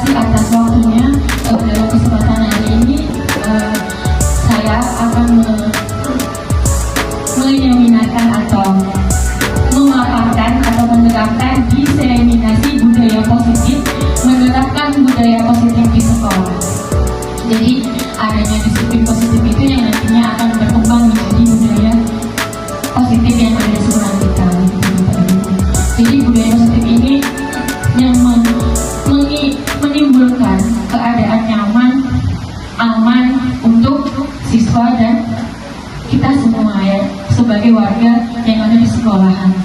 kasih atas waktunya. Dalam kesempatan hari ini saya akan menyeminarkan atau memaparkan atau menerapkan diseminasi budaya positif, menerapkan budaya positif di sekolah. Jadi adanya disiplin positif itu yang nantinya akan berkembang menjadi budaya positif yang ada di sekolah kita. Jadi budaya positif ini yang menimbulkan keadaan nyaman, aman untuk siswa dan kita semua ya, sebagai warga yang ada di sekolahan.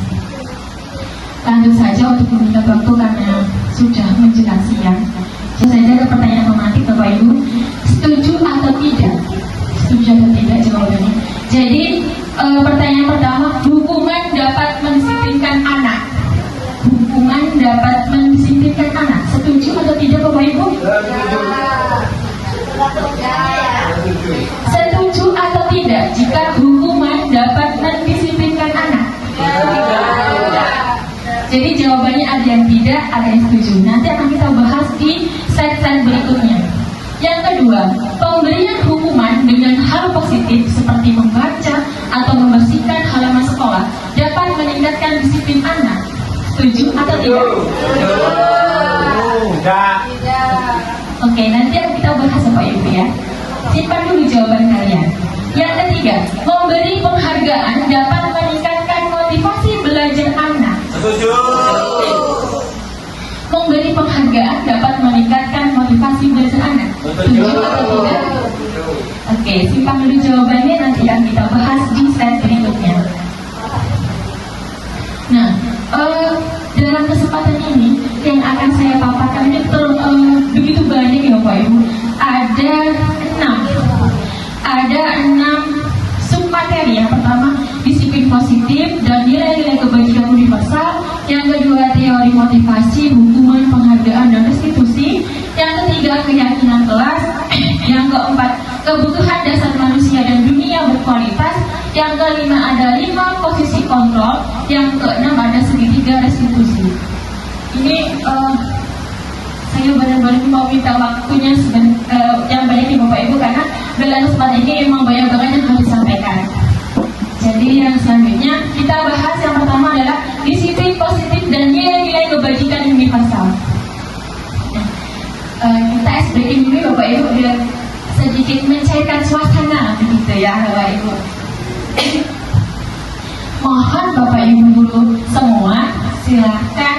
Lanjut saja untuk meminta waktu karena sudah menjelang siang. Jadi saja ada pertanyaan pematik Bapak Ibu, setuju atau tidak? Setuju atau tidak jawabannya. Jadi pertanyaan pertama, hukuman dapat mendisiplinkan anak. Hukuman dapat mendisiplinkan anak. Setuju atau tidak Bapak Ibu? Setuju atau tidak jika hukuman dapat mendisiplinkan anak? Jadi jawabannya ada yang tidak, ada yang setuju. Nanti akan kita bahas di slide-slide berikutnya. Yang kedua, pemberian hukuman dengan hal positif seperti membaca atau membersihkan halaman sekolah dapat meningkatkan disiplin anak. Setuju atau tidak? Tidak. Oke, nanti akan kita bahas Bapak Ibu ya. Simpan dulu jawaban kalian. Yang ketiga, memberi penghargaan dapat meningkatkan motivasi belajar anak. Setuju. Memberi penghargaan dapat meningkatkan motivasi belajar anak. Setuju atau tidak? Oke, simpan dulu jawabannya, nanti akan kita bahas di slide berikutnya. Nah, dalam kesempatan ini yang akan saya paparkan ini begitu banyak ya Bapak Ibu. Ada enam submateri. Yang pertama disiplin positif dan nilai-nilai kebajikan universal. Yang kedua teori motivasi, hukuman, penghargaan dan restitusi. Yang ketiga keyakinan kelas. Yang keempat kebutuhan dasar manusia dan dunia berkualitas. Yang kelima ada 5 posisi kontrol. Yang keenam ada segitiga restitusi. Ini saya benar-benar mau minta waktunya yang banyak di Bapak Ibu karena dalam kesempatan ini memang banyak banget yang harus disampaikan. Jadi yang selanjutnya kita bahas yang pertama adalah disiplin positif dan nilai-nilai kebajikan universal. Kita breaking dulu Bapak Ibu biar sedikit mencairkan suasana begitu ya Bapak Ibu. Mohon Bapak Ibu guru semua silakan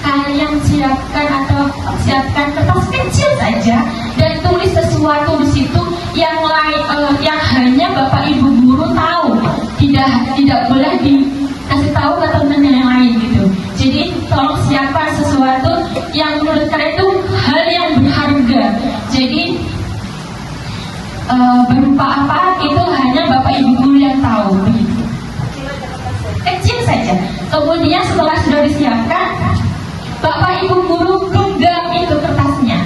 kalian siapkan kertas kecil saja dan tulis sesuatu di situ yang yang hanya Bapak Ibu guru tahu, tidak boleh dikasih tahu ke teman yang lain gitu. Jadi tolong siapkan sesuatu yang menurut kalian itu hal yang berharga. Jadi berupa apa itu hanya Bapak Ibu guru yang tahu begitu. Kecil saja. Kemudian setelah sudah disiapkan, Bapak Ibu guru genggam itu kertasnya,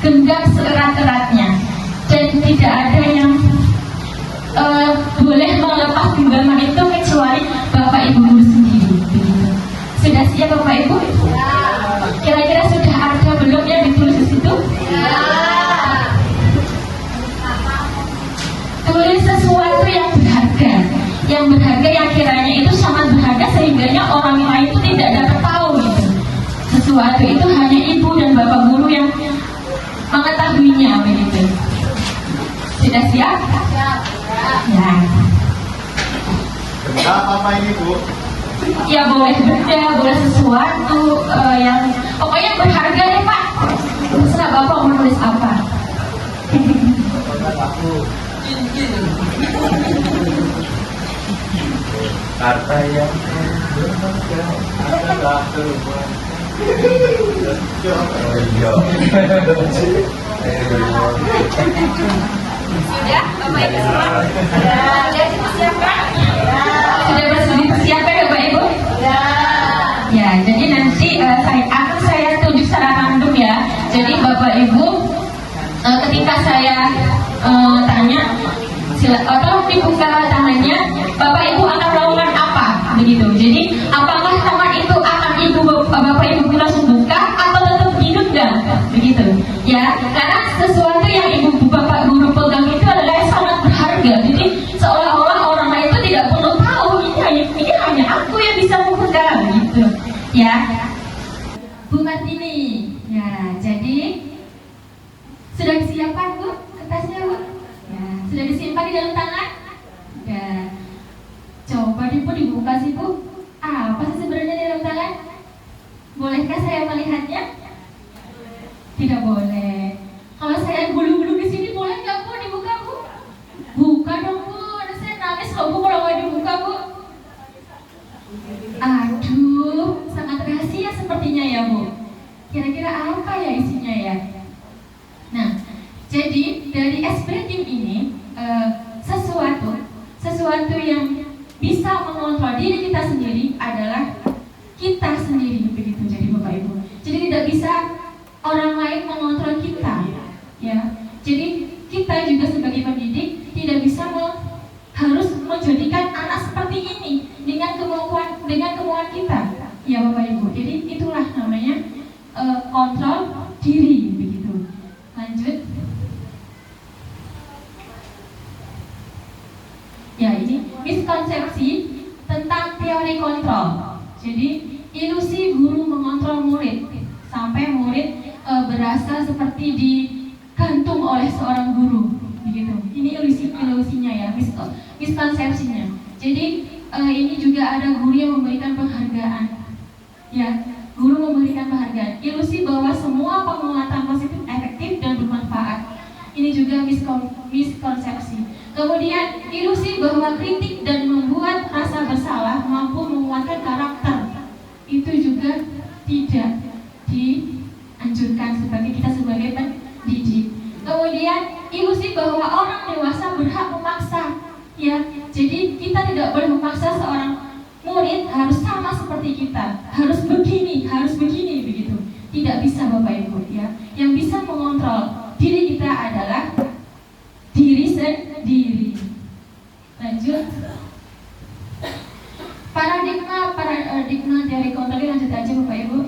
genggam seerat-eratnya, dan tidak ada yang boleh melepas genggaman itu kecuali Bapak Ibu guru sendiri. Begitu. Sudah siap Bapak Ibu? Ya. Kira-kira sudah ada belum yang ditulis di situ? Ya. Tulis sesuatu yang berharga, yang kiranya itu sangat berharga sehingganya orang lain itu tidak dapat tahu gitu. Sesuatu itu hanya ibu dan bapak guru yang mengetahuinya begitu. Sudah siap? Siap. Ya. Benda apa ini Bu? Ya boleh benda, boleh sesuatu yang pokoknya berharga deh Pak. Terserah Bapak mau nulis apa. Kata yang berharga adalah terusan. Sudah, Bapak Ibu semua? Sudah dipersiapkan? Sudah dipersiapkan Bapak Ibu? Ya, jadi nanti saya tunjuk secara random ya. Jadi Bapak Ibu ketika saya tanya, tolong dibuka tangannya. Bapak Ibu akan melakukan apa? Begitu. Jadi apakah tangan itu akan Bapak Ibu langsung buka atau tetap digenggam? Begitu. Ya, karena sesuatu yang ibu bapak guru pegang itu adalah yang sangat berharga. Jadi seolah-olah orang lain itu tidak perlu tahu ini hanya aku yang bisa memegang gitu. Ya, Bu Martini. Ya, jadi sudah disiapkan Bu kertasnya Bu? Ya, sudah disimpan di dalam tangan? Ya, coba Bu dibuka sih Bu. Apa sih sebenarnya di dalam tangan? Bolehkah saya melihatnya? Tidak boleh. Kalau saya gulu-gulu di sini boleh nggak Bu dibuka Bu? Buka dong Bu. Aduh, saya nangis loh Bu kalau nggak dibuka Bu. Aduh, sangat rahasia sepertinya ya Bu. Kira-kira apa ya isinya ya? Nah, jadi dari Esprit ini sesuatu yang bisa mengontrol diri kita sendiri adalah kita sendiri begitu. Jadi Bapak Ibu, jadi tidak bisa orang lain mengontrol kita, ya. Jadi kita juga sebagai pendidik tidak bisa harus menjadikan anak seperti ini dengan kemauan kita, ya Bapak Ibu. Jadi itulah namanya kontrol diri begitu. Lanjut. Ya, ini miskonsepsi tentang teori kontrol. Jadi ilusi guru mengontrol murid sampai murid berasa seperti digantung oleh seorang guru, begitu. Ini ilusinya ya, miskonsepsinya. Jadi ini juga ada guru yang memberikan penghargaan, ya. Guru memberikan penghargaan. Ilusi bahwa semua penguatan positif efektif dan bermanfaat. Ini juga miskonsepsi. Kemudian ilusi bahwa kritik dan membuat rasa bersalah mampu menguatkan karakter. Itu juga tidak dianjurkan sebagai pendidik. Kemudian ilusi bahwa orang dewasa berhak memaksa, ya. Jadi kita tidak boleh memaksa seorang murid harus sama seperti kita, harus begini begitu. Tidak bisa Bapak Ibu, ya. Yang bisa mengontrol diri kita adalah diri sendiri. Lanjut. Paradigma dari kontrol, lanjut aja Bapak Ibu.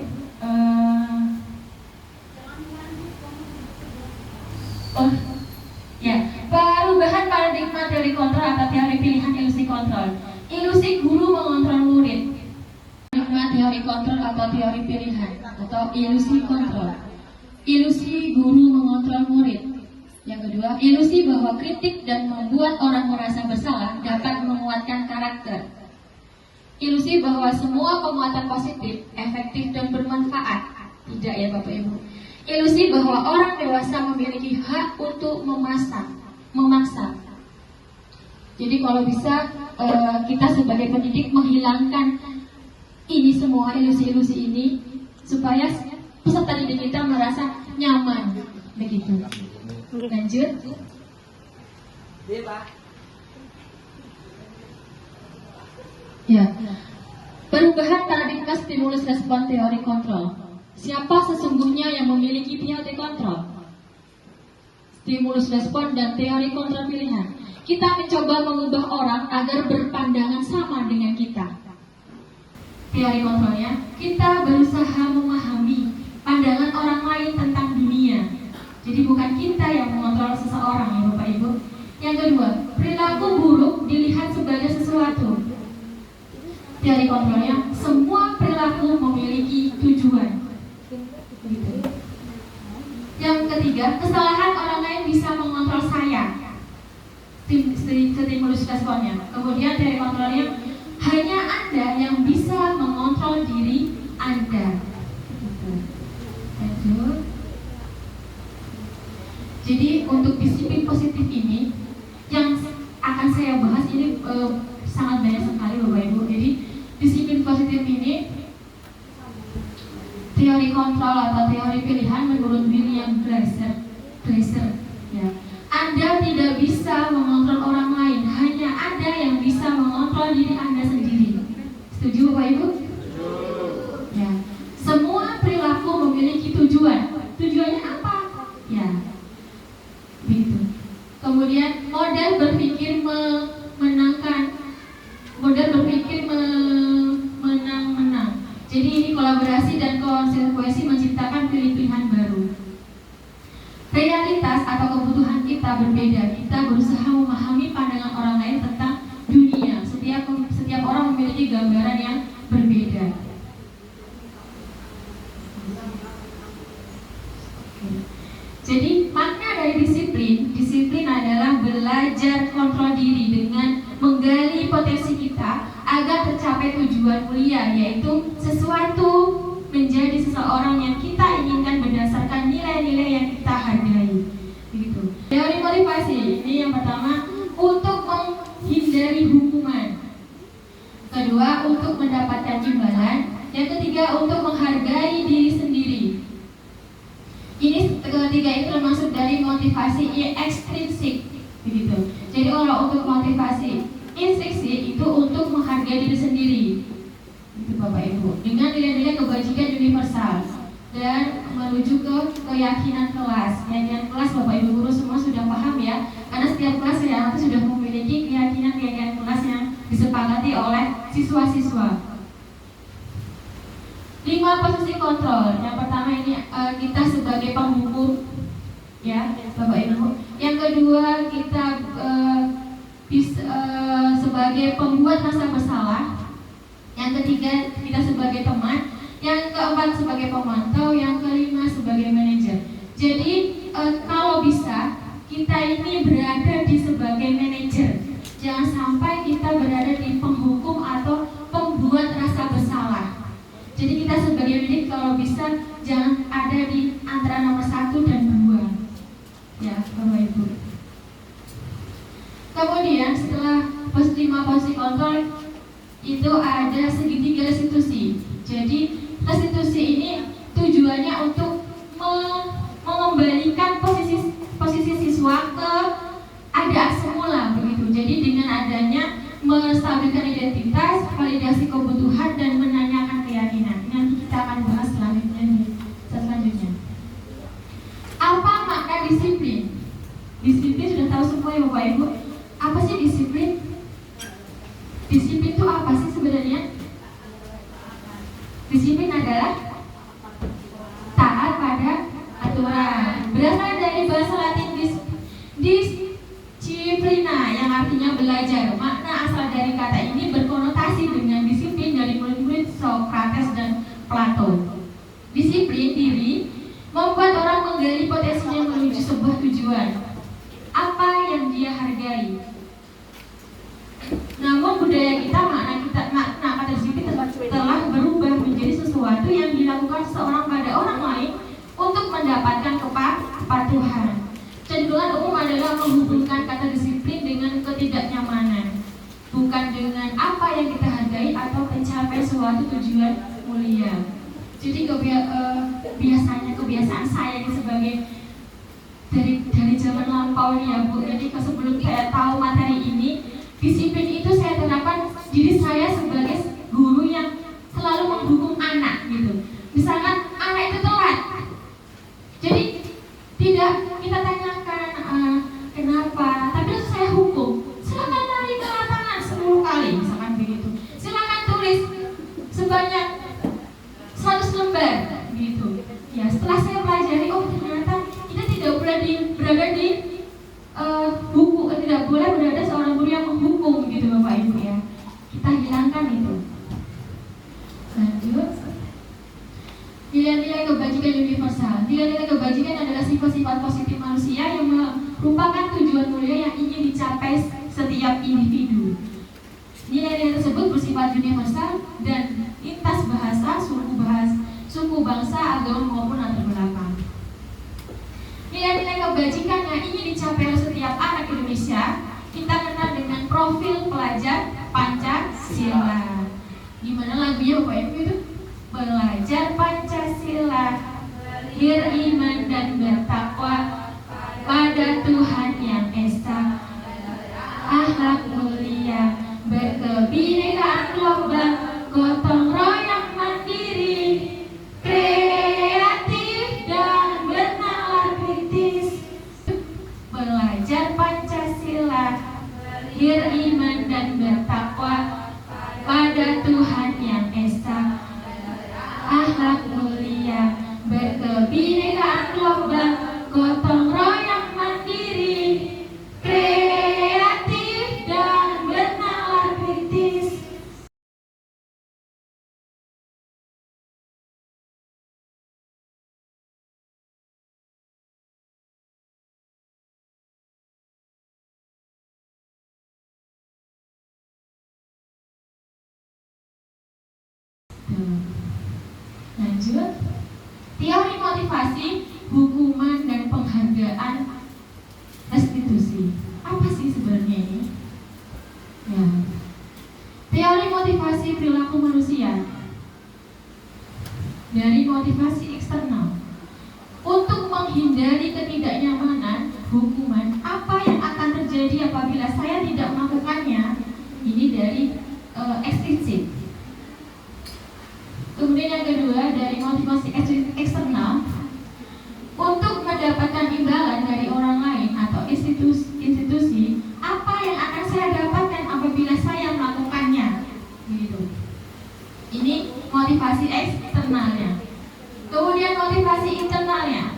Perubahan paradigma teori kontrol atau teori pilihan ilusi kontrol. Ilusi guru mengontrol murid. Paradigma teori kontrol atau teori pilihan atau ilusi kontrol. Ilusi guru mengontrol murid. Yang kedua, ilusi bahwa kritik dan membuat orang merasa bersalah dapat menguatkan karakter. Ilusi bahwa semua penguatan positif, efektif dan bermanfaat. Tidak ya Bapak Ibu. Ilusi bahwa orang dewasa memiliki hak untuk memaksa. Jadi kalau bisa kita sebagai pendidik menghilangkan ini semua ilusi-ilusi ini supaya peserta didik kita merasa nyaman begitu. Lanjut. Ya. Perubahan paradigma stimulus respon teori kontrol. Siapa sesungguhnya yang memiliki teori kontrol? Stimulus respon dan teori kontrol pilihan. Kita mencoba mengubah orang agar berpandangan sama dengan kita. Teori kontrolnya, kita berusaha memahami pandangan orang lain tentang dunia. Jadi bukan kita yang mengontrol seseorang ya Bapak Ibu. Yang kedua, perilaku buruk dilihat sebagai sesuatu. Teori kontrolnya, semua perilaku memiliki tujuan. Gitu. Yang ketiga, kesalahan orang lain bisa mengontrol saya. Stimulus responnya. Kemudian teori kontrolnya, hanya Anda yang bisa mengontrol diri Anda. Gitu. Lanjut. Jadi untuk disiplin positif ini yang akan saya bahas ini sangat banyak sekali Bapak Ibu. Jadi disiplin positif ini teori kontrol atau teori pilihan menurut William Glasser ya. Anda tidak bisa mengontrol orang lain, hanya Anda yang bisa mengontrol diri Anda sendiri. Setuju Bapak Ibu? Ya. Semua perilaku memiliki tujuan. Tujuannya apa? Ya. Begitu. Kemudian model berpikir menang-menang. Jadi ini kolaborasi dan konsekuensi menciptakan pilihan baru. realitas atau kebutuhan kita berbeda. Kita berusaha memahami pandangan orang lain tentang dunia. Setiap orang memiliki gambaran yang berbeda. Jadi makna dari disiplin adalah belajar kontrol diri dengan menggali potensi kita agar tercapai tujuan mulia, yaitu sesuatu menjadi seseorang yang kita inginkan berdasarkan nilai-nilai yang kita hargai. Begitu. Teori motivasi ini yang pertama untuk menghindari hukuman, kedua untuk mendapatkan imbalan, yang ketiga untuk menghargai diri sendiri. Ini ketiga itu termasuk dari motivasi ekstrinsik, begitu. Jadi kalau untuk motivasi intrinsik itu untuk menghargai diri sendiri, itu Bapak Ibu, dengan nilai-nilai kebajikan universal dan menuju ke keyakinan kelas. Keyakinan kelas Bapak Ibu guru semua sudah paham ya, karena setiap kelas saya itu sudah memiliki keyakinan kelas yang disepakati oleh siswa-siswa. 5 posisi kontrol. Yang pertama ini kita sebagai penghukum, ya Bapak Ibu. Yang kedua kita sebagai pembuat rasa bersalah. Yang ketiga kita sebagai teman. Yang keempat sebagai pemantau. Yang kelima sebagai manajer. Jadi kalau bisa kita ini berada di sebagai manajer. Jangan sampai kita berada di penghukum atau pembuat rasa bersalah. Jadi kita sebagai manajer kalau bisa jangan ada di antara nomor 1 dan 2, ya Bapak Ibu. Kemudian setelah 5 posisi kontrol itu ada segitiga restitusi. Jadi restitusi ini tujuannya untuk mengembalikan posisi siswa ke keadaan semula, begitu. Jadi dengan adanya menstabilkan identitas, validasi kebutuhan dan menanyakan keyakinan. Nanti kita akan bahas selanjutnya. Apa makna disiplin? Disiplin sudah tahu semua ya Bapak Ibu. Apa sih disiplin? Disiplin itu apa sih sebenarnya? Disiplin adalah taat pada aturan. Berasal dari bahasa Latin disciplina yang artinya belajar. Makna asal dari kata ini berkonotasi dengan disiplin dari murid-murid Socrates dan Plato. Disiplin diri membuat orang menggali potensinya menuju sebuah tujuan. Apa yang dia hargai. Namun budaya kita, makna kata disiplin telah berubah menjadi sesuatu yang dilakukan seorang pada orang lain untuk mendapatkan kepatuhan. Cenderungan umum adalah menghubungkan kata disiplin dengan ketidaknyamanan, bukan dengan apa yang kita hargai atau mencapai suatu tujuan mulia. Jadi biasanya kebiasaan saya ini sebagai dari zaman lampau nih ya Bu. Jadi sebelum saya tahu materi ini, disiplin itu saya terapkan diri saya sebagai guru yang selalu menghukum anak gitu. Misalkan anak itu telat, jadi tidak kita tanyakan kenapa, tapi terus saya hukum. Silakan naik ke lapangan 10 kali, misalkan begitu. Silakan tulis sebanyak 100 lembar, gitu. Ya setelah saya pelajari, oh ternyata kita tidak boleh berada di buku, tidak boleh berada seorang guru yang menghukum, gitu Bapak Ibu ya. Kita hilangkan itu. Lanjut. Nilai-nilai kebajikan universal. Nilai-nilai kebajikan adalah sifat-sifat positif manusia yang merupakan tujuan mulia yang ingin dicapai setiap individu. Nilai-nilai tersebut bersifat universal dan lintas bahasa, suku bangsa, agama maupun latar belakang. Nilai-nilai kebajikan yang ingin dicapai oleh setiap anak Indonesia kita kenal dengan profil pelajar Pancasila. Gimana lagunya Bapak Ibu itu? Belajar Pancasila, beriman dan bertakwa pada Tuhan yang Esa, akhlak mulia, berkebinekaan global, gotong royong mandiri, kreatif dan bernalar kritis. Belajar Pancasila, beriman dan bertakwa pada Tuhan yang Esa, akhlak mulia, berkebinekaan global, gotong Begitu. Lanjut. Teori motivasi, hukuman dan penghargaan restitusi. Apa sih sebenarnya ini? Ya. Teori motivasi perilaku manusia. Dari motivasi eksternal. Untuk menghindari ketidaknyamanan, hukuman, apa yang akan terjadi apabila saya tidak melakukannya? Ini dari ekstrinsik. Kemudian yang kedua, dari motivasi eksternal, untuk mendapatkan imbalan dari orang lain atau institusi, apa yang akan saya dapatkan apabila saya melakukannya? Begitu. Ini motivasi eksternalnya. Kemudian motivasi internalnya,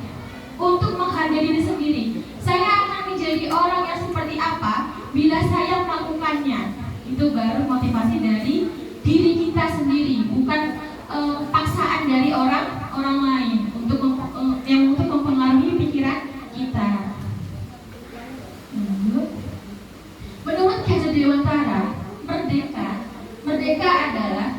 untuk menghargai diri sendiri. Saya akan menjadi orang yang seperti apa bila saya melakukannya. Itu baru motivasi dari diri kita sendiri, bukan paksaan dari orang lain untuk mempengaruhi pikiran kita. Menurut Gadget Dewantara, merdeka adalah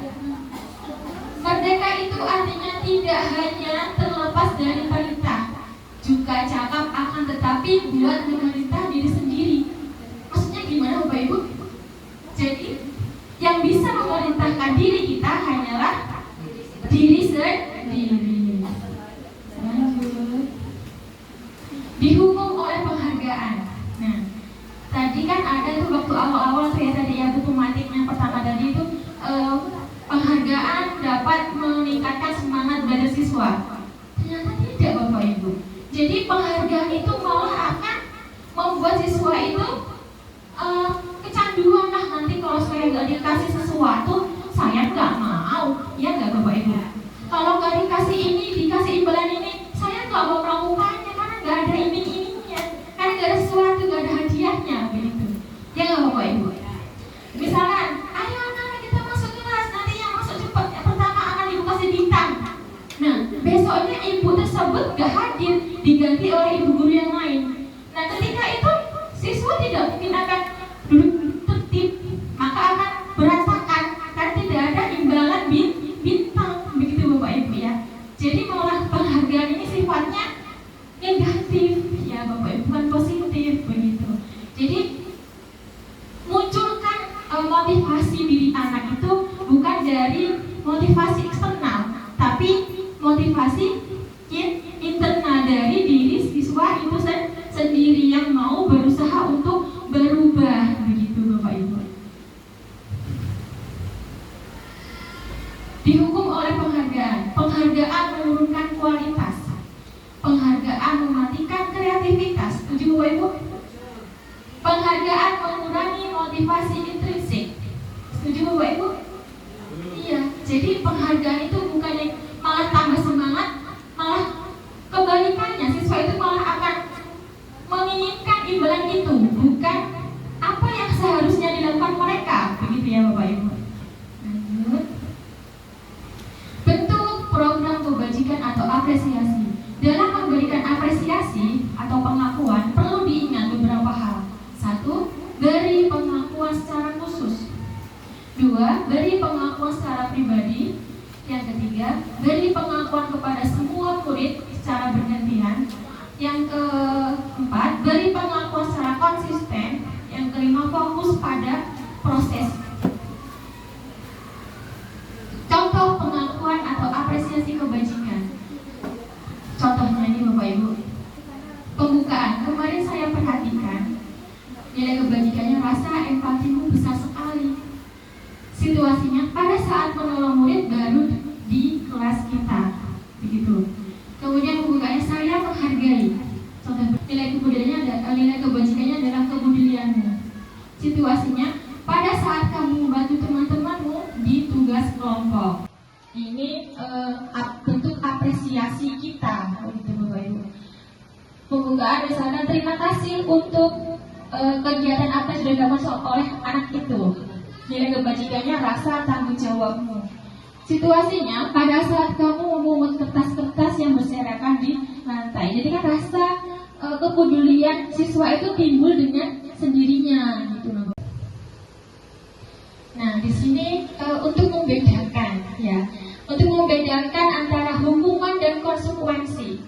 merdeka itu artinya tidak hanya terlepas dari perintah, juga cakap akan tetapi buat memerintah diri sendiri. Maksudnya gimana Bapak Ibu? Jadi yang bisa memerintahkan diri kita hanyalah diri sendiri. Lanjut. Dihukum oleh penghargaan. Nah, tadi kan ada tuh waktu awal-awal tuh ya tadi ya buku matik yang pertama tadi itu penghargaan dapat meningkatkan semangat belajar siswa. Ternyata tidak Bapak Ibu. Jadi penghargaan itu malah akan membuat siswa itu kecanduan lah, nanti kalau saya nggak dikasih sesuatu saya nggak mau, ya nggak Bapak Ibu? Kalau nggak dikasih ini, dikasih imbalan ini, saya nggak mau melakukannya karena nggak ada iming-imingnya, karena nggak ada sesuatu, nggak ada hadiahnya, begitu. Ya nggak Bapak Ibu? Misalkan, ayo anak kita masuk kelas, nanti yang masuk cepat, yang pertama akan ibu kasih bintang. Nah, besoknya ibu tersebut nggak hadir, diganti oleh ibu guru yang lain. Nah, ketika itu siswa tidak mungkin akan duduk tertib, maka akan berantakan karena tidak ada imbalan bintang, begitu Bapak Ibu ya. Jadi malah penghargaan ini sifatnya negatif ya Bapak Ibu, bukan positif begitu. Jadi munculkan motivasi diri anak itu bukan dari motivasi eksternal, tapi motivasi internal dari diri siswa itu sendiri yang mau berusaha untuk berubah, begitu Bapak Ibu. Dihukum oleh penghargaan. Penghargaan menurunkan kualitas. Penghargaan mematikan kreativitas. Setuju Bapak Ibu? Penghargaan mengurangi motivasi intrinsik. Setuju Bapak Ibu? Iya. Jadi penghargaan itu bukannya malah tambah semangat, malah kebalikannya, siswa itu malah akan menginginkan imbalan itu, bukan apa yang seharusnya dilakukan mereka, begitu ya Bapak Ibu. Lanjut. Bentuk program kebajikan atau apresiasi. Dalam memberikan apresiasi atau pengakuan perlu diingat beberapa hal. 1. Beri pengakuan secara khusus. 2. Beri pengakuan secara pribadi. Yang ketiga, beri pengakuan kepada semua murid secara bergantian. Yang keempat, beri pengakuan secara konsisten. Yang kelima, fokus pada proses. Contoh pengakuan atau apresiasi kebajikan. Contohnya ini Bapak Ibu. Pembukaan, kemarin saya perhatikan nilai kebajikannya, rasa empatimu besar sekali. Situasinya pada saat menolong murid baru di kelas kita, begitu. Kemudian pembukaannya, saya menghargai. Contoh nilai kebajikannya adalah kepedulianmu. Situasinya pada saat kamu membantu teman-temanmu di tugas kelompok. Ini bentuk apresiasi kita, begitu Bapak Ibu. Pembukaan misalnya, terima kasih untuk kegiatan apa yang sudah dilakukan oleh anak itu. Nilai kebajikannya rasa tanggung jawabmu. Situasinya pada saat kamu memungut kertas-kertas yang berserakan di lantai. Jadi kan rasa kepedulian siswa itu timbul dengan sendirinya, gitu loh. Nah, di sini untuk membedakan ya untuk membedakan antara hukuman dan konsekuensi.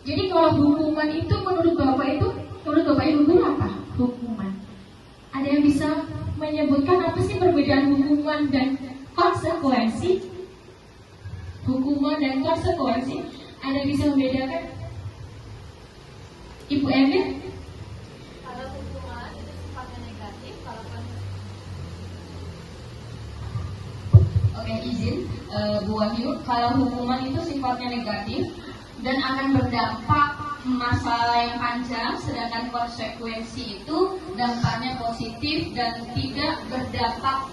Jadi kalau hukuman itu menurut Bapak Ibu guru apa? Hukuman. Ada yang bisa menyebutkan apa sih perbedaan hukuman dan konsekuensi? Hukuman dan konsekuensi. Ada yang bisa membedakan? Ibu Emil? Kalau hukuman itu sifatnya negatif, kalau Oke, izin Bu Wahyu. Kalau hukuman itu sifatnya negatif dan akan berdampak masa yang panjang, sedangkan konsekuensi itu dampaknya positif dan tidak berdampak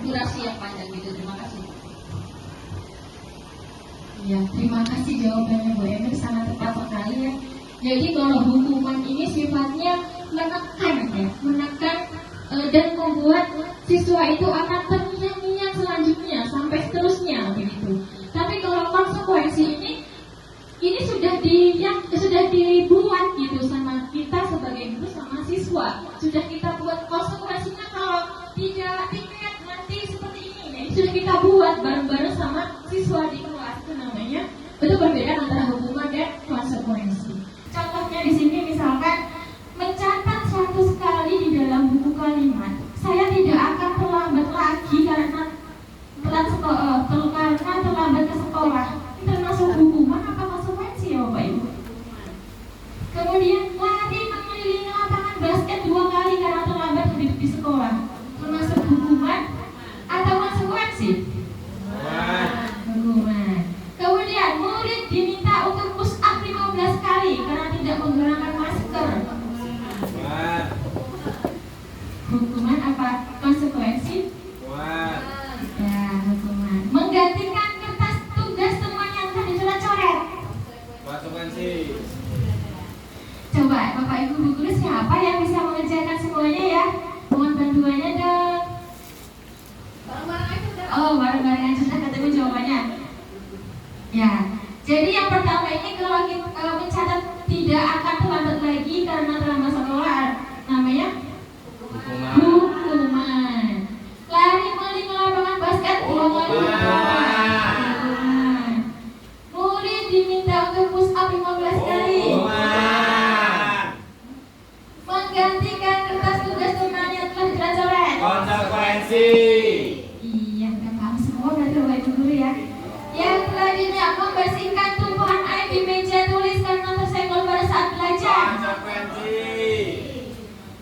durasi yang panjang gitu. Terima kasih. Ya, terima kasih jawabannya Bu Emil, sangat tepat sekali ya. Jadi kalau hukuman ini sifatnya menekan ya, dan membuat siswa itu akan terngiang-ngiang selanjutnya sampai seterusnya begitu. Tapi kalau konsekuensi ini sudah dibuat gitu sama kita sebagai guru sama siswa. Sudah kita buat konsekuensinya kalau tidak ingat nanti seperti ini. Nah, sudah kita buat bareng-bareng sama siswa di kelas. Itu namanya itu perbedaan antara hukuman dan konsekuensi. Contohnya di sini misalkan mencatat 100 kali di dalam buku kalimat. Saya tidak akan terlambat lagi karena terlambat ke sekolah. Itu termasuk hukuman apa konsekuensi ya Bapak Ibu? Kemudian lari mengelilingi lapangan basket 2 kali karena terlambat di sekolah. Termasuk hukuman atau konsekuensi? Hukuman. Kemudian murid diminta untuk push up 15 kali karena tidak menggunakan masker. Hukuman apa konsekuensi? Ya, hukuman. Menggantikan kertas tugas semuanya yang tadi coret-coret. Konsekuensi. Coba Bapak Ibu guru siapa yang bisa mengerjakan semuanya ya? Mohon bantuannya dong. Barang-barang aja udah. Oh, bareng-bareng aja sudah ketemu jawabannya. Ya, jadi yang pertama ini kalau mencatat tidak akan terlambat lagi karena terlambat sekolah, namanya hukuman. Lari mengelilingi lapangan basket 2 kali. Hukuman. Murid diminta untuk push up 15 kali. Menggantikan kertas tugas temannya telah dicoret. Konsekuensi. Iya, udah paham semua berarti Bapak Ibu guru ya. Yang selanjutnya membersihkan tumpukan air di meja tulis karena tersenggol pada saat belajar. Konsekuensi.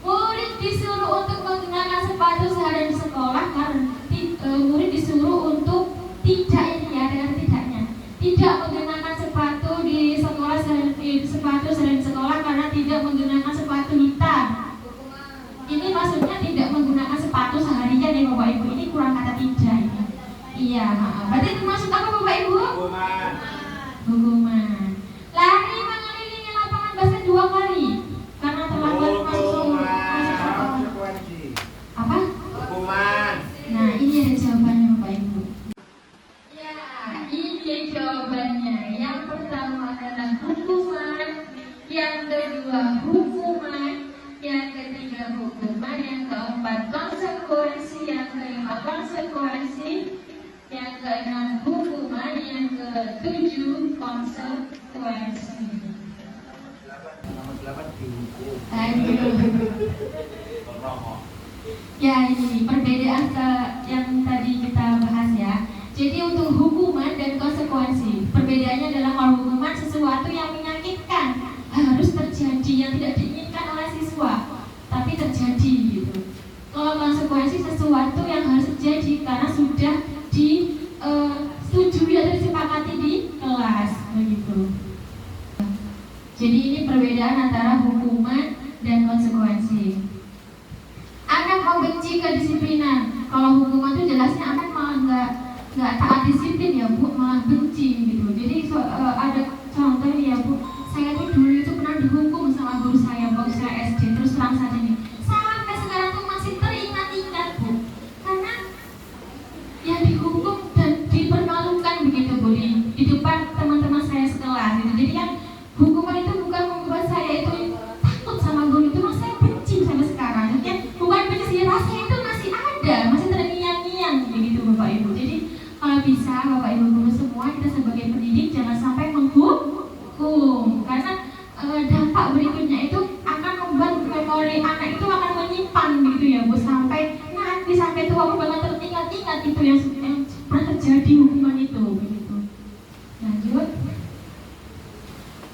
Murid disuruh untuk menggunakan sepatu seharian di sekolah karena murid disuruh untuk tidak ini ya dengan tidaknya tidak menggunakan sepatu di sekolah seharian di sekolah karena tidak menggunakan sepatu hitam. Ini maksudnya tidak menggunakan sepatu seharian ya Bapak Ibu. Ini kurang kata tidak ini. Iya, berarti termasuk apa Bapak Ibu? Hukuman. Lari mengelilingi lapangan basket 2 kali karena terlambat masuk sekolah. Apa? Hukuman. Nah, ini ada jawabannya Bapak Ibu. Ya, ini jawabannya. Yang pertama adalah hukuman, yang kedua hukuman, yang ketiga hukuman, yang keempat konsekuensi, yang kelima konsekuensi, yang keenam hukuman, yang ketujuh konsekuensi. Aduh. Ya, ini perbedaan yang tadi kita bahas ya. Jadi untuk hukuman dan konsekuensi, perbedaannya adalah kalau hukuman sesuatu yang menyakitkan, harus terjadi, yang tidak diinginkan oleh siswa, tapi terjadi gitu. Kalau konsekuensi sesuatu yang harus terjadi karena sudah disetujui atau disepakati di kelas begitu. Jadi ini perbedaan antara hukuman dan konsekuensi. Anak membenci kedisiplinan. Kalau hukuman itu jelasnya anak malah nggak taat disiplin ya Bu, malah benci gitu. Jadi ada contoh ini ya Bu, saya tuh dulu itu pernah dihukum sama guru saya waktu saya SD. Terus terang saja nih, sampai sekarang tuh masih teringat-ingat Bu, karena ya dihukum dan dipermalukan begitu Bu di depan teman-teman saya sekelas gitu. Jadi kan hukuman itu bukan membuat saya itu takut sama guru, itu malah saya benci sampai sekarang. Jadi bukan benci, rasanya itu masih ada, masih terngiang-ngiang begitu Bapak Ibu. Jadi kalau bisa tahap berikutnya itu akan membuat memori anak itu akan menyimpan gitu ya Bu, sampai nanti sampai tua pun bakal teringat-ingat itu yang pernah terjadi hukuman itu begitu. Lanjut,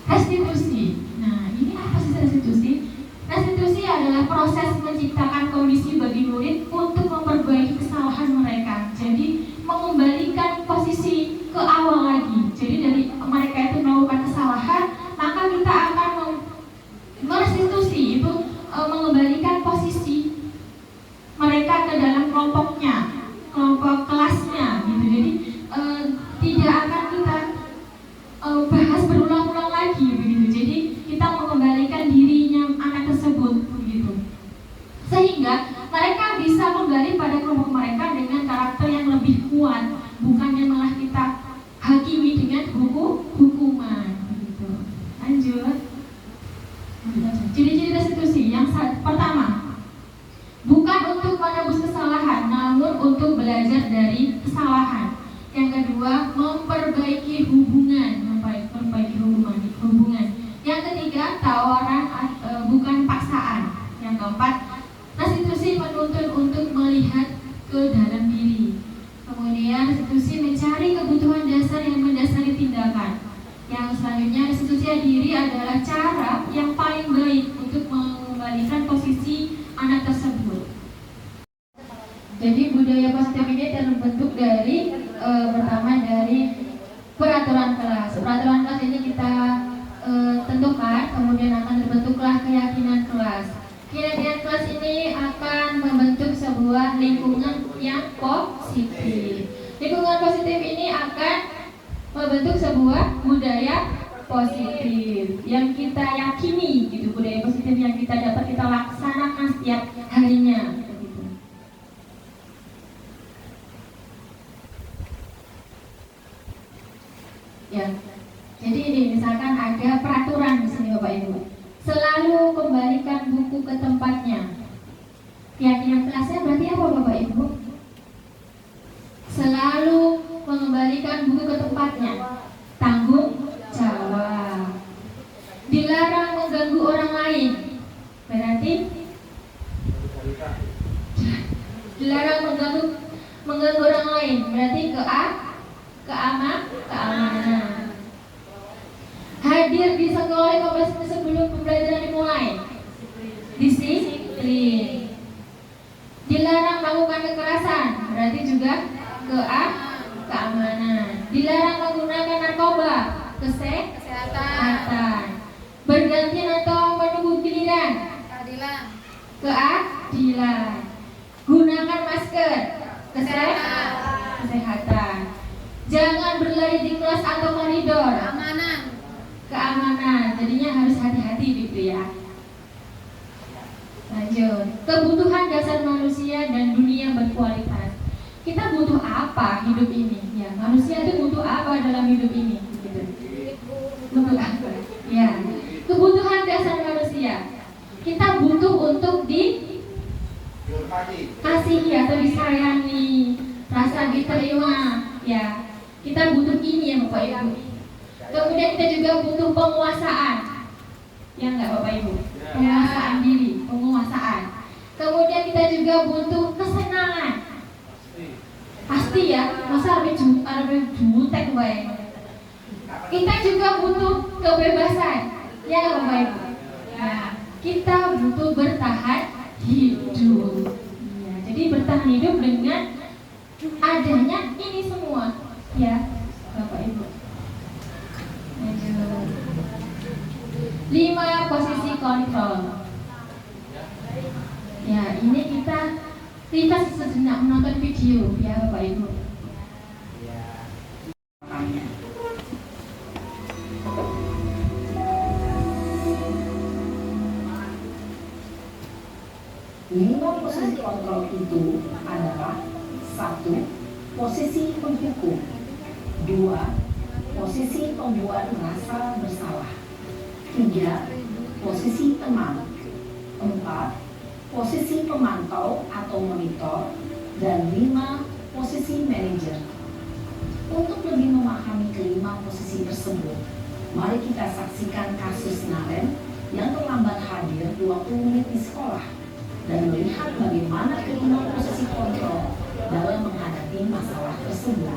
restitusi. Nah, ini apa sih restitusi? Restitusi adalah proses menciptakan kondisi bagi murid untuk memperbaiki kesalahan mereka. Jadi mengembalikan posisi ke awal lagi. Jadi dari mereka itu melakukan kesalahan, maka kita akan merestitusi itu mengembalikan posisi mereka ke dalam kelompoknya, kelompok kelasnya gitu. Jadi tidak akan kita bahas berulang-ulang lagi begitu. Jadi kita mengembalikan dirinya anak tersebut begitu, sehingga mereka bisa kembali pada kelompok mereka dengan karakter yang lebih kuat, bukannya malah kita hakimi dengan hukuman begitu. Lanjut. Ciri-ciri restitusi yang pertama, bukan untuk menebus kesalahan, namun untuk belajar dari kesalahan. Yang kedua, memperbaiki hubungan, hubungan. Yang ketiga, tawaran bukan paksaan. Yang keempat, restitusi menuntun untuk melihat ke dalam diri. Kemudian restitusi mencari kebutuhan dasar yang mendasari tindakan. Yang selanjutnya, restitusi diri adalah cara yang paling baik untuk mengembalikan posisi anak tersebut. Jadi budaya positif ini terbentuk dari pertama dari peraturan kelas. Peraturan kelas ini kita tentukan, kemudian akan terbentuklah keyakinan kelas. Keyakinan kelas ini akan membentuk sebuah lingkungan yang positif. Lingkungan positif ini akan membentuk sebuah budaya positif yang kita yakini gitu, budaya positif yang kita dapat kita laksanakan setiap harinya gitu. Ya, jadi ini misalkan ada peraturan di sini Bapak Ibu, selalu kembalikan buku ke tempatnya. Keyakinan kelasnya berarti apa Bapak Ibu? Selalu mengembalikan buku ke tempatnya, tanggung jawab. Dilarang mengganggu orang lain, berarti dilarang mengganggu orang lain, berarti keamanan. Hadir di sekolah kompetisi sebelum pembelajaran dimulai, disiplin. Dilarang melakukan kekerasan, berarti juga keamanan. Dilarang menggunakan narkoba, kesehatan. Bergantian atau menunggu giliran, keadilan. Gunakan masker, kesehatan. Jangan berlari di kelas atau koridor, keamanan. Jadinya harus hati-hati gitu ya. Lanjut, kebutuhan dasar manusia dan dunia berkualitas. Kita butuh apa hidup ini? Ya, manusia itu butuh apa dalam hidup ini? Gitu. Butuh apa? Ya, kebutuhan dasar manusia. Kita butuh untuk dikasihi atau disayangi, rasa diterima. Ya, kita butuh ini ya Bapak Ibu. Kemudian kita juga butuh penguasaan. Ya enggak Bapak Ibu? Penguasaan diri, penguasaan. Kemudian kita juga butuh kesenangan. Pasti ya, masa lebih jutek baik. Kita juga butuh kebebasan. Ya enggak Bapak Ibu? Ya, kita butuh bertahan hidup. Ya, jadi bertahan hidup dengan adanya ini semua. Ya, Bapak Ibu. 5 posisi kontrol. Ya, ini kita sejenak menonton video ya Bapak Ibu. Lima posisi kontrol itu adalah: 1. Posisi penghukum. 2. Posisi pembuat merasa bersalah. 3. Posisi teman. 4. Posisi pemantau atau monitor. Dan 5. Posisi manajer. Untuk lebih memahami kelima posisi tersebut, mari kita saksikan kasus Naren yang terlambat hadir di waktu murid di sekolah dan melihat bagaimana kelima posisi kontrol dalam menghadapi masalah tersebut.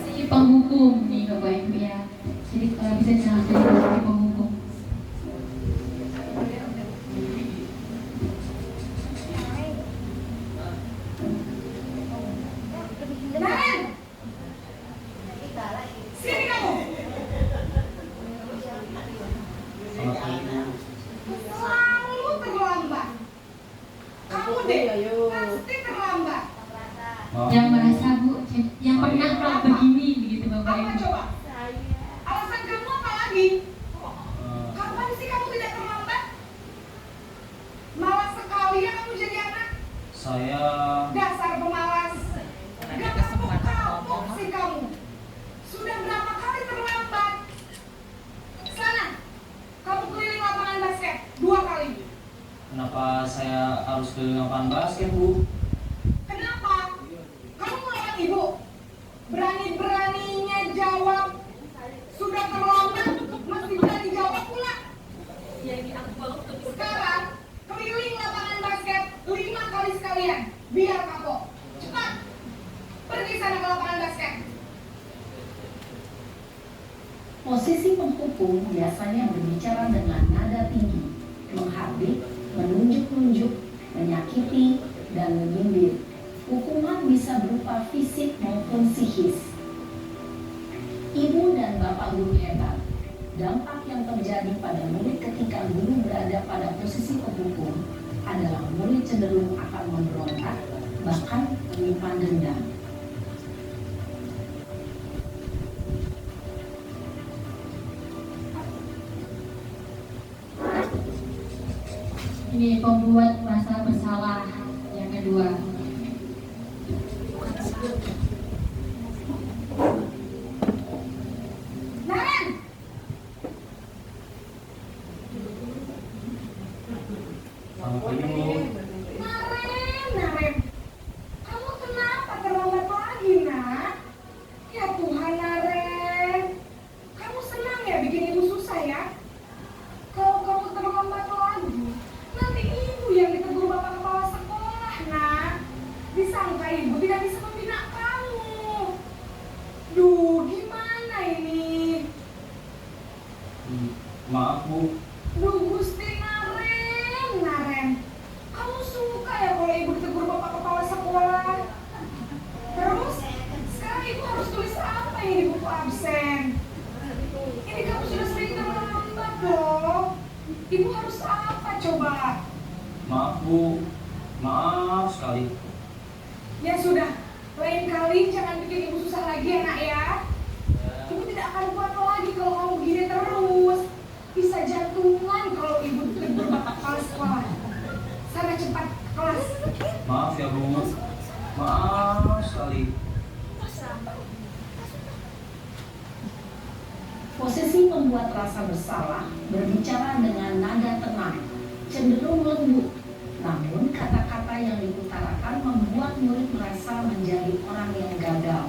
Si penghukum nih Bapak Ibu ya. Jadi kalau bisa dijelaskan si penghukum. Naren, sini kamu. Selalu terlambat. Kamu deh, pasti terlambat. Yang merasa Bu, yang pernah melakukan begini begitu Bapak Apa Ibu. coba? Alasan kamu apa lagi? Kapan sih kamu tidak terlambat? Malas sekali ya kamu jadi anak. Saya Dasar pemalas. Gak kapok-kapok sih kamu. Sudah berapa kali terlambat? Sana, kamu keliling lapangan basket 2 kali. kenapa saya harus keliling lapangan basket, Bu? Kenapa? Kamu melawan ibu. Berani-beraninya jawab. Sudah terlambat, masih berani jawab pula. Sekarang, keliling lapangan basket 5 kali sekalian. Biar kapok. Cepat. Pergi sana ke lapangan basket. Posisi penghukum biasanya berbicara dengan nada tinggi, menghardik, menunjuk-nunjuk, menyakiti, dan menyindir. Hukuman bisa berupa fisik maupun psikis. Ibu dan bapak guru hebat. Dampak yang terjadi pada murid ketika guru berada pada posisi penghukum adalah murid cenderung akan memberontak, bahkan menyimpan dendam. Ini pembuat merasa bersalah yang kedua. Naren! Selamat pagi, Bu. Naren. Kamu kenapa terlambat lagi, nak? Ya Tuhan, Naren. Kamu senang ya bikin ibu susah ya? Kalau kamu terlambat lagi, nanti ibu yang ditegur bapak kepala sekolah, nak. Disangka ibu tidak bisa membina kamu. Duh, gimana ini? Maaf, Bu. Duh, Gusti Naren. Kamu suka ya kalau ibu ditegur bapak kepala sekolah? Terus, sekarang ibu harus tulis apa ini di buku absen? Ini kamu sudah sering terlambat loh. Ibu harus apa coba? Maaf, Bu. Maaf sekali. Ya sudah, lain kali jangan bikin ibu susah lagi ya nak ya. Ibu tidak akan kuat lagi kalau kamu gini terus. Bisa jantungan kalau ibu ditegur bapak kepala sekolah. Sana cepat ke kelas. Maaf ya, Bu. Maaf sekali. Posisi membuat rasa bersalah berbicara dengan nada tenang, cenderung lembut. Namun kata-kata yang diutarakan membuat murid merasa menjadi orang yang gagal,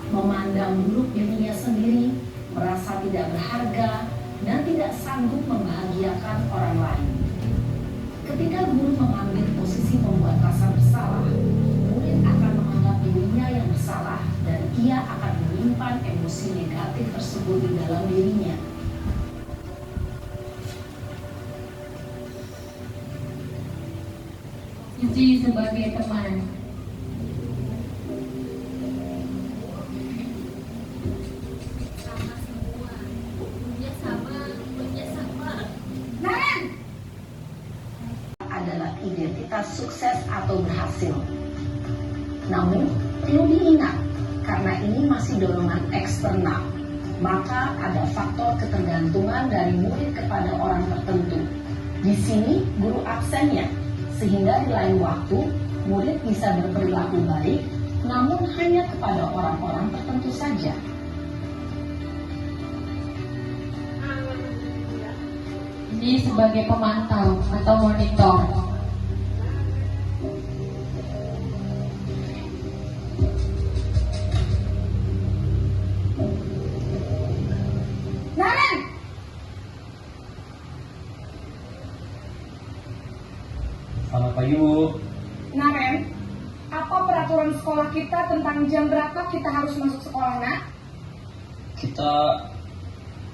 memandang buruk dirinya sendiri, merasa tidak berharga, dan tidak sanggup membahagiakan orang lain. Ketika guru mengambil posisi membuat rasa bersalah, murid akan menganggap dirinya yang bersalah dan ia akan menyimpan emosi negatif tersebut di dalam dirinya. Sisi sebagai teman. Naren! Adalah identitas sukses atau berhasil. Namun, perlu diingat, karena ini masih dorongan eksternal, maka ada faktor ketergantungan dari murid kepada orang tertentu. Di sini, guru absennya, sehingga di lain waktu, murid bisa berperilaku baik, namun hanya kepada orang-orang tertentu saja. Ini sebagai pemantau atau monitor. Pagi Bu. Nah Ren, apa peraturan sekolah kita tentang jam berapa kita harus masuk sekolah nak? Kita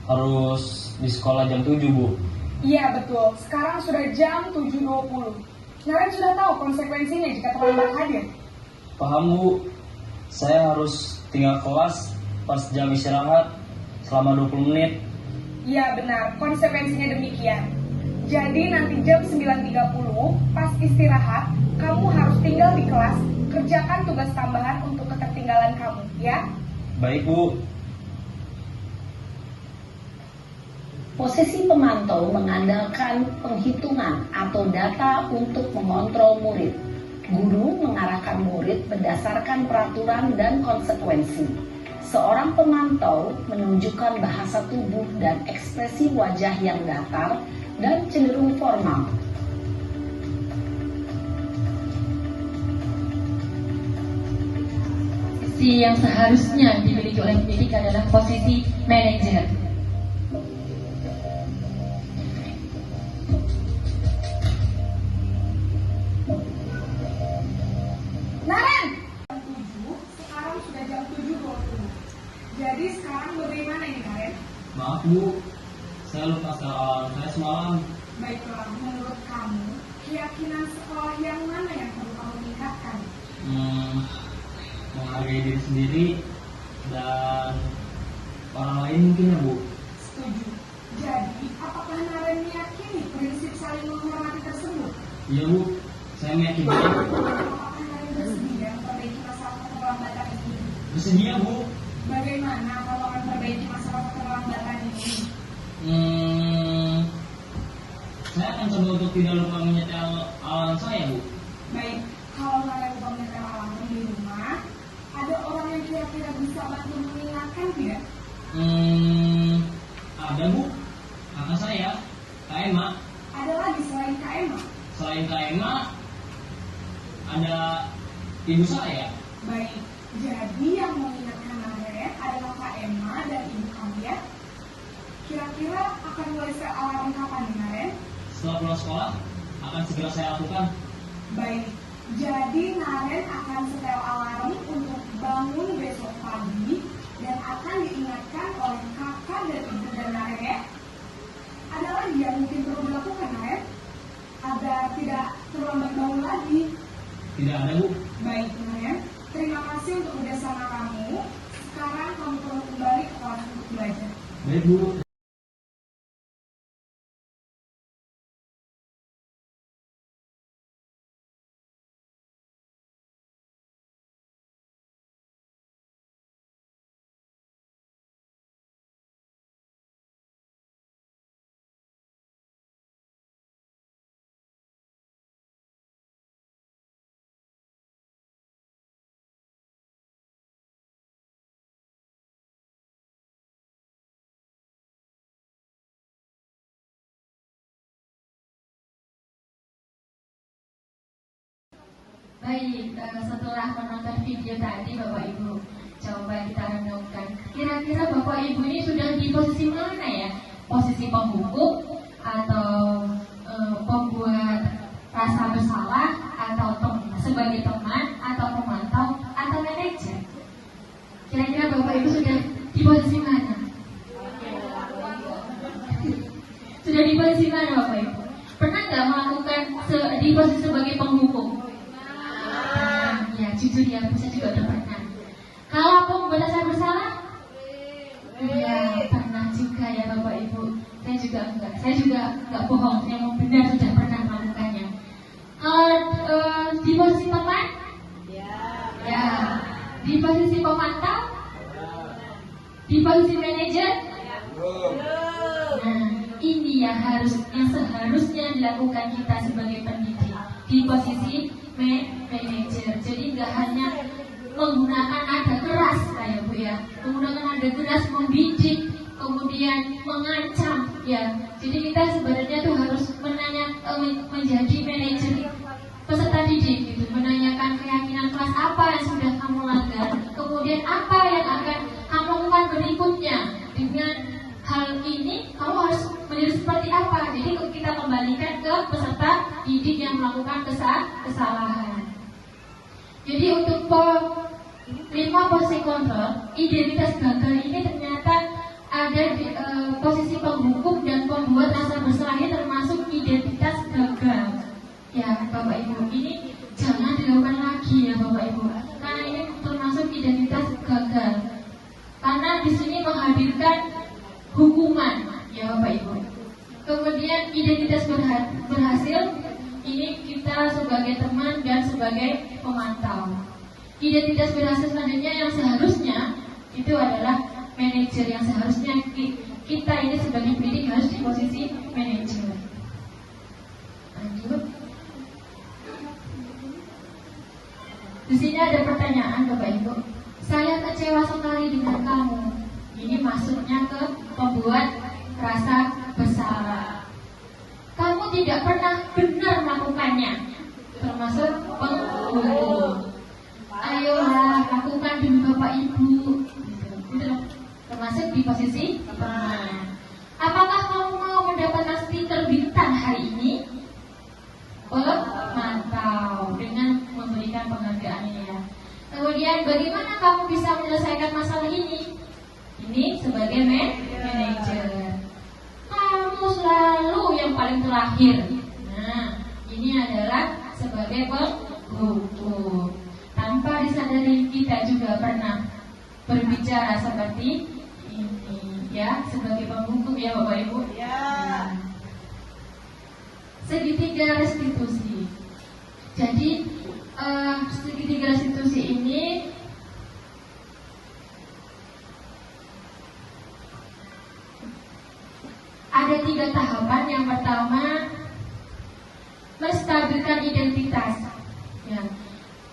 harus di sekolah jam 7 Bu. Iya betul, sekarang sudah jam 7.20. Nah Ren sudah tahu konsekuensinya jika terlambat hadir? Paham Bu. Saya harus tinggal kelas pas jam istirahat selama 20 menit. Iya benar, konsekuensinya demikian. Jadi nanti jam 9.30 pas istirahat, kamu harus tinggal di kelas, kerjakan tugas tambahan untuk ketertinggalan kamu, ya? Baik Bu. Posisi pemantau mengandalkan penghitungan atau data untuk mengontrol murid. Guru mengarahkan murid berdasarkan peraturan dan konsekuensi. Seorang pemantau menunjukkan bahasa tubuh dan ekspresi wajah yang datar dan cenderung formal. Posisi yang seharusnya dimiliki oleh pendidik adalah posisi manajer. Naren! Jam 7, sekarang sudah jam 7.20. Jadi sekarang bagaimana ini Naren? Maaf Bu, saya lupa soal saya semalam. Baiklah, menurut kamu, keyakinan sekolah yang mana yang perlu kamu tingkatkan? Menghargai diri sendiri dan orang lain mungkin ya Bu. Setuju. Jadi, apakah Naren meyakini prinsip saling menghormati tersebut? Iya Bu, saya meyakini. Apakah Naren bersedia memperbaiki masalah keterlambatan ini? Bersedia Bu. Bagaimana kalau akan memperbaiki masalah keterlambatan ini? Saya akan coba untuk tidak lupa menyetel alarm saya Bu. Baik, kalau Naren lupa menyetel alarm di rumah, ada orang yang kira-kira bisa bantu mengingatkan tidak? Ada Bu, kakak saya, Kak Emma. Ada lagi selain Kak Emma? Selain Kak Emma, ada ibu saya. Baik, jadi yang mengingatkan Naren adalah Kak Emma dan ibu kamu ya? Kira-kira akan mulai setel alarm kapan nih Naren? Setelah pulang sekolah, akan segera saya lakukan. Baik, jadi Naren akan setel alarm untuk bangun besok pagi dan akan diingatkan oleh kakak dan ibu dan Naren ya? Ada lagi yang mungkin perlu dilakukan Naren? Agar tidak terlambat bangun lagi. Tidak ada Bu. Baik Naren, terima kasih untuk kerjasama kamu. Sekarang kamu perlu kembali ke kelas untuk belajar. Baik Bu. Baik, setelah menonton video tadi Bapak Ibu, coba kita renungkan. Kira-kira Bapak Ibu ini sudah di posisi mana ya? Posisi penghukum atau pembuat rasa bersalah atau sebagai teman atau pemantau atau manajer? Kira-kira Bapak Ibu sudah di posisi mana? Sudah di posisi mana Bapak Ibu? Pernah nggak melakukan di posisi sebagai penghukum? Ya, jujur ya, saya juga udah pernah. Kalau pembuat rasa bersalah? Iya, pernah juga ya Bapak Ibu. Saya juga enggak bohong, saya mau benar sudah pernah melakukannya. Di posisi teman? Ya. Di posisi pemantau? Di posisi manajer? Nah, ini yang seharusnya dilakukan kita sebagai pendidik di posisi manajer. Jadi nggak hanya menggunakan nada keras kayak Bu ya, menggunakan nada keras membidik, kemudian mengancam ya. Jadi kita sebenarnya tuh harus menjadi manajer peserta didik gitu, menanyakan keyakinan kelas apa yang sudah kamu langgar, kemudian apa yang akan kamu lakukan berikutnya. Dengan hal ini kamu harus menjadi seperti apa. Jadi kita kembalikan ke peserta didik yang melakukan kesalahan. Jadi untuk 5 posisi kontrol, identitas gagal ini ternyata ada di posisi penghukum dan pembuat rasa bersalah ini termasuk identitas gagal. Ya Bapak Ibu, ini jangan dilakukan lagi ya Bapak Ibu, karena ini termasuk identitas gagal. Karena di sini menghadirkan hukuman ya Bapak Ibu. Kemudian identitas berhasil, ini kita sebagai teman dan sebagai pemantau. Identitas berhasil selanjutnya yang seharusnya itu adalah manajer, yang seharusnya kita ini sebagai pendidik harus di posisi manajer. Lanjut. Di sini ada pertanyaan Bapak Ibu. Saya kecewa sekali dengan kamu. Ini maksudnya ke pembuat rasa bersalah. Kamu tidak pernah benar melakukannya, termasuk penghukum. Ayolah lakukan demi Bapak Ibu. Gitu. Termasuk di posisi teman. Apakah kamu mau mendapatkan stiker bintang hari ini? Mantau dengan memberikan penghargaan ini ya. Kemudian bagaimana kamu bisa menyelesaikan masalah ini? Ini sebagai manajer. Kamu selalu yang paling terakhir. Nah, ini adalah sebagai penghukum. Tanpa disadari kita juga pernah berbicara seperti ini ya, sebagai penghukum ya Bapak Ibu. Nah, segitiga restitusi. Jadi segitiga restitusi ini ada 3 tahapan. Yang pertama, menstabilkan identitas. Ya,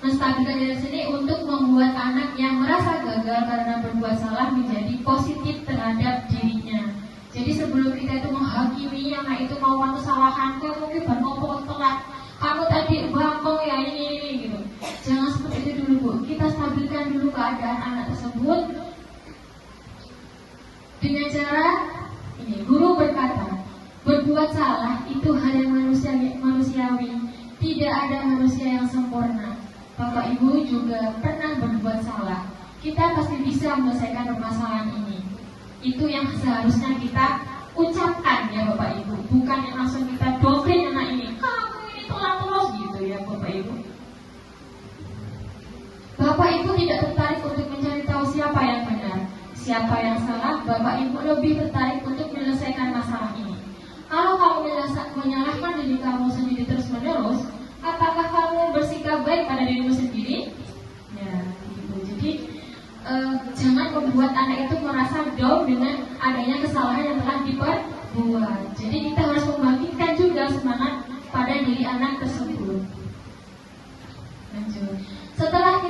menstabilkan identitas ini untuk membuat anak yang merasa gagal karena berbuat salah menjadi positif terhadap dirinya. Jadi sebelum kita itu menghakimi anak itu melakukan kesalahan, kamu kibar ngomong telat, kamu tadi bangkong ya ini gitu. Jangan seperti itu dulu Bu. Kita stabilkan dulu keadaan anak tersebut dengan cara ini. Guru berkata, berbuat salah itu hal yang manusiawi. Tidak ada manusia yang sempurna. Bapak Ibu juga pernah berbuat salah. Kita pasti bisa menyelesaikan permasalahan ini. Itu yang seharusnya kita ucapkan ya Bapak Ibu. Bukan yang langsung kita doktrin anak ini. Kamu ini telat terus gitu ya Bapak Ibu. Bapak Ibu tidak tertarik untuk mencari tahu siapa yang benar, siapa yang salah. Bapak Ibu lebih tertarik untuk menyelesaikan masalah ini. Kalau kamu menyalahkan diri kamu sendiri terus menerus, apakah kamu bersikap baik pada dirimu sendiri? Ya, gitu. Jadi jangan membuat anak itu merasa down dengan adanya kesalahan yang telah diperbuat. Jadi kita harus membangkitkan juga semangat pada diri anak tersebut. Lanjut. Setelah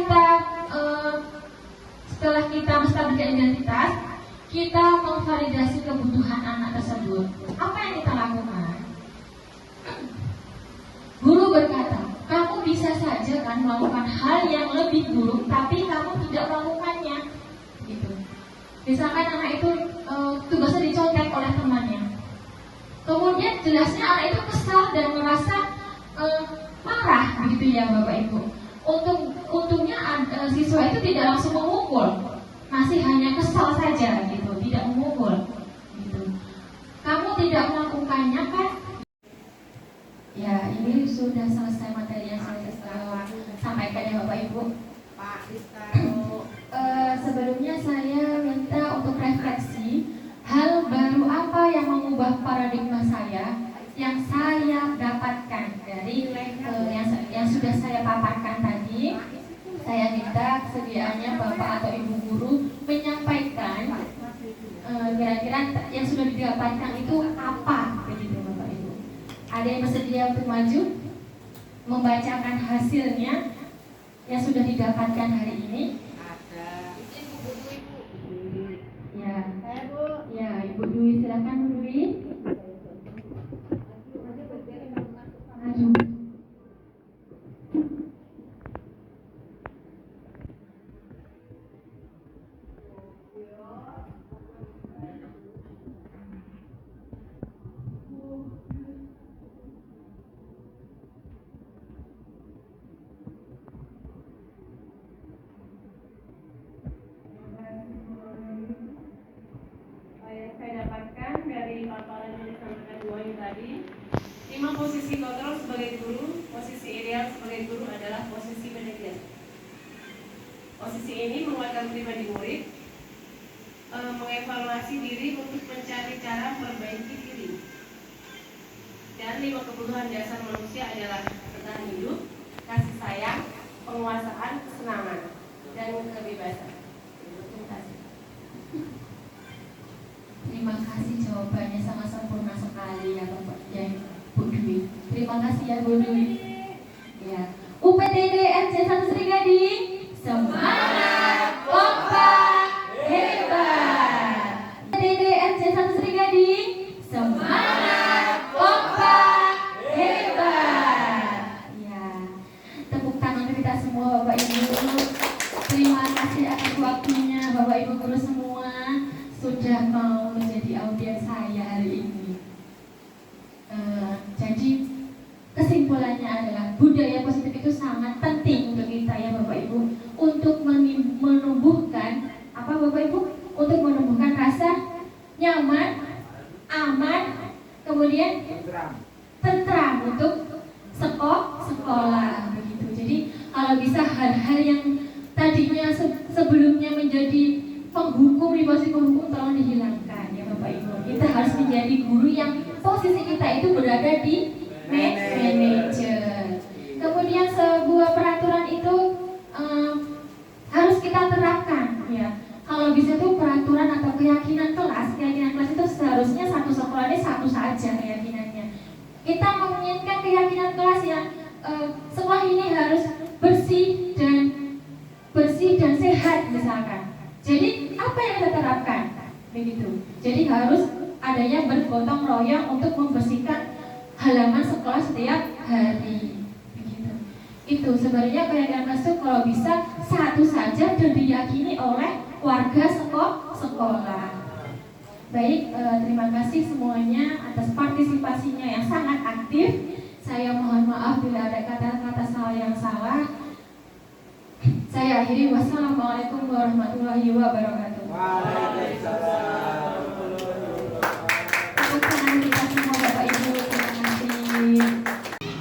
kita menstabilkan identitas, kita memvalidasi kebutuhan anak tersebut. Apa yang kita lakukan? Guru berkata, kamu bisa saja kan melakukan hal yang lebih buruk, tapi kamu tidak melakukannya. Gitu. Misalkan anak itu tugasnya dicontek oleh temannya. Kemudian jelasnya anak itu kesal dan merasa marah, begitu ya Bapak Ibu. Untungnya siswa itu tidak langsung memukul, masih hanya kesal saja, gitu, tidak memukul. Gitu. Kamu tidak melakukannya kan? Ya, ini sudah selesai materi yang saya sampaikan ya Bapak Ibu. Sebelumnya saya minta untuk refleksi hal baru apa yang mengubah paradigma saya yang saya dapatkan dari yang sudah saya paparkan tadi. Saya minta kesediaannya Bapak atau Ibu guru menyampaikan kira-kira yang sudah didapatkan itu apa, begitu Bapak Ibu. Ada yang bersedia untuk maju membacakan hasilnya yang sudah didapatkan hari ini? Ada. Ya, ya Ibu Dwi, silakan Bu Dwi. Maju. dapatkan dari paparan yang disampaikan Bu Wahyu tadi, 5 posisi kontrol sebagai guru, posisi ideal sebagai guru adalah posisi manajer. Posisi ini menguatkan pribadi murid, mengevaluasi diri untuk mencari cara memperbaiki diri. Dan 5 kebutuhan dasar manusia adalah bertahan hidup, kasih sayang, penguasaan, kesenangan, dan kebebasan. Terima kasih. Terima kasih, jawabannya sangat sempurna sekali ya Bapak ya Bu Dwi. Terima kasih ya Bu Dwi. Ya. UPTD RC 1 Sri Gading, semangat, kompak, hebat. UPTD RC 1 Sri Gading, semangat, kompak, hebat. Ya. Tepuk tangan kita semua Bapak Ibu. Terima kasih atas waktunya Bapak Ibu guru semua sudah mau menjadi audiens saya hari ini. Jadi kesimpulannya adalah budaya positif itu sangat penting untuk kita ya Bapak Ibu, untuk menumbuhkan apa Bapak Ibu? Untuk menumbuhkan rasa nyaman, aman, kemudian tentram untuk sekolah begitu. Jadi kalau bisa hal-hal yang tadinya sebelumnya menjadi penghukum di posisi penghukum tolong dihilangkan ya Bapak Ibu. Kita harus menjadi guru yang posisi kita itu berada di manajer. Kemudian sebuah peraturan itu harus kita terapkan ya. Kalau bisa tuh peraturan atau keyakinan kelas itu seharusnya satu sekolah ini satu saja keyakinannya. Kita menginginkan keyakinan kelas yang sekolah ini harus bersih dan sehat misalkan. Jadi apa yang kita terapkan? Begitu. Jadi harus adanya bergotong royong untuk membersihkan halaman sekolah setiap hari. Begitu. Itu sebenarnya keyakinan masuk kalau bisa satu saja dan diyakini oleh warga sekolah. Baik, terima kasih semuanya atas partisipasinya yang sangat aktif. Saya mohon maaf bila ada kata-kata saya yang salah. Saya akhiri, wassalamualaikum warahmatullahi wabarakatuh. Waalaikumsalam. Tepuk tangan kita semua Bapak Ibu, terima kasih.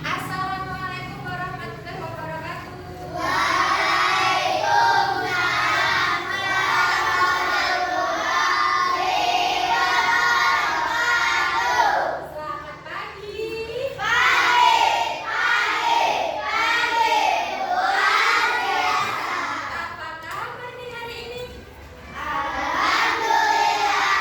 Assalamualaikum warahmatullahi wabarakatuh. Selamat pagi. Apa kabar nih hari ini? Alhamdulillah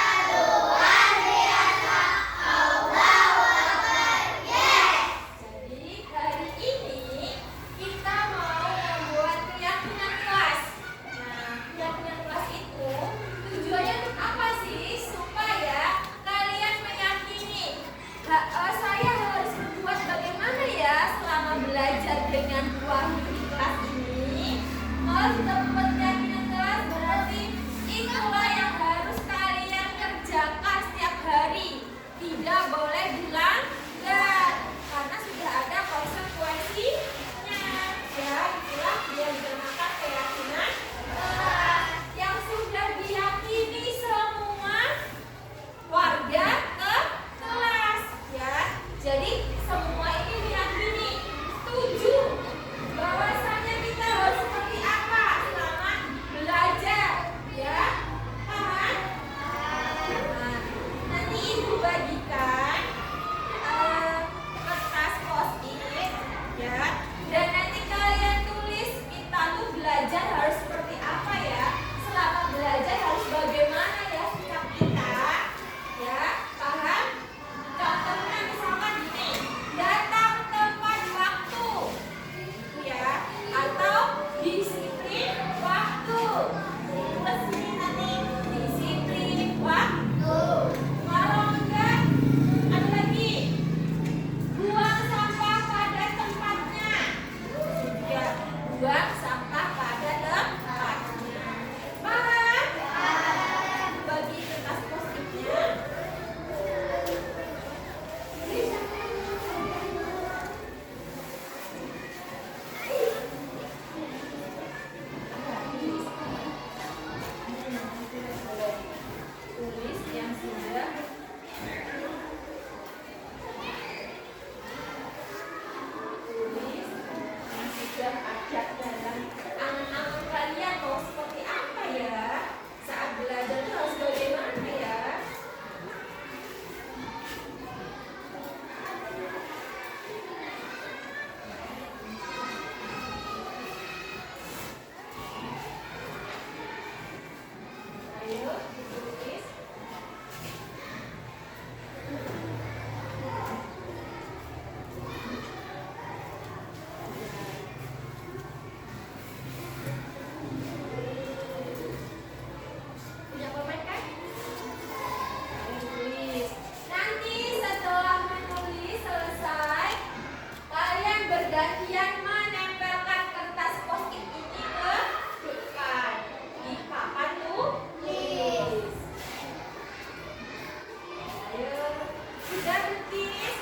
Sudah betis.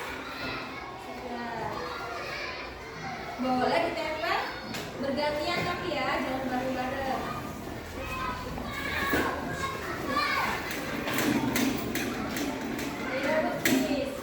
Sudah. Boleh ditempel bergantian tapi ya, jangan bareng-bareng. Sudah betis.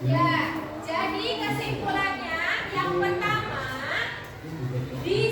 Ya, jadi kesimpulannya yang pertama di